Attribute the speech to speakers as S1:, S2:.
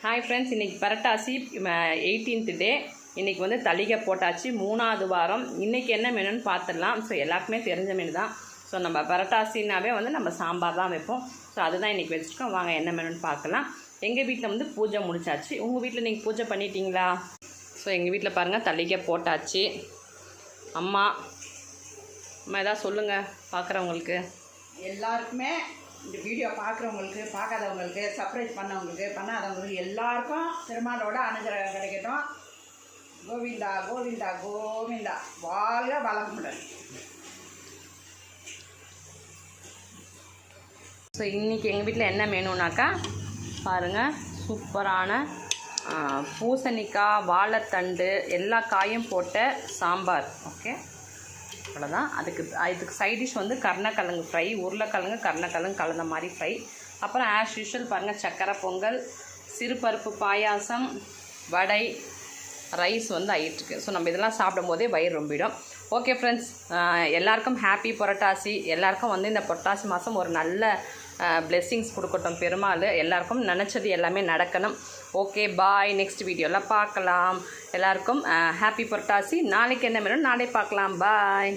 S1: Hi friends, இன்றைக்கி பரட்டாசி 18th டே. இன்றைக்கி வந்து தளிகை போட்டாச்சு, 3வது வாரம். இன்றைக்கி என்ன மெனுன்னு பார்த்துடலாம். ஸோ எல்லாருக்குமே தெரிஞ்ச மெனு தான். ஸோ நம்ம பரட்டாசினாவே வந்து நம்ம சாம்பார் தான் வைப்போம். ஸோ அதுதான் இன்றைக்கி வச்சுருக்கோம். வாங்க என்ன மெனுன்னு பார்க்கலாம். எங்கள் வீட்டில் வந்து பூஜை முடிச்சாச்சு. உங்கள் வீட்டில் நீங்கள் பூஜை பண்ணிட்டீங்களா? ஸோ எங்கள் வீட்டில் பாருங்கள், தளிகை போட்டாச்சு. அம்மா எதாவது சொல்லுங்கள் பார்க்குறவங்களுக்கு.
S2: எல்லாருக்குமே இந்த வீடியோ பார்க்குறவங்களுக்கு, பார்க்காதவங்களுக்கு, சர்ப்ரைஸ் பண்ணவங்களுக்கு, பண்ணாதவங்களுக்கு எல்லாருக்கும் பெருமாளோட அனுகிரகம் கிடைக்கட்டும். கோவிந்தா கோவிந்தா கோவிந்தா, வாழ்க வளமுடன்.
S1: ஸோ இன்றைக்கி எங்கள் வீட்டில் என்ன மெனுனாக்கா பாருங்கள், சூப்பரான பூசணிக்காய், வாழைத்தண்டு, எல்லா காயும் போட்ட சாம்பார். ஓகே, அவ்வளோதான். இதுக்கு சைட் டிஷ் வந்து கருணக்கிழங்கு ஃப்ரை, உருளைக்கிழங்கு கருணக்கிழங்கு கலந்த மாதிரி ஃப்ரை. அப்புறம் ஆஸ் யூஷுவல் பாருங்கள், சக்கரை பொங்கல், சிறுபருப்பு பாயாசம், வடை, ரைஸ் வந்து ஆகிட்டுருக்கு. ஸோ நம்ம இதெல்லாம் சாப்பிடும் போதே வயிறு ரொம்பிடும். ஓகே ஃப்ரெண்ட்ஸ், எல்லாருக்கும் ஹாப்பி புரட்டாசி. எல்லாருக்கும் வந்து இந்த புரட்டாசி மாதம் ஒரு நல்ல பிளெஸ்ஸிங்ஸ் கொடுக்கட்டும் பெருமாள். எல்லாருக்கும் நினச்சது எல்லாமே நடக்கணும். ஓகே, பாய். நெக்ஸ்ட் வீடியோவில் பார்க்கலாம். எல்லாருக்கும் ஹாப்பி புரட்டாசி. நாளைக்கு என்ன வேணும் நாளை பார்க்கலாம். பாய்.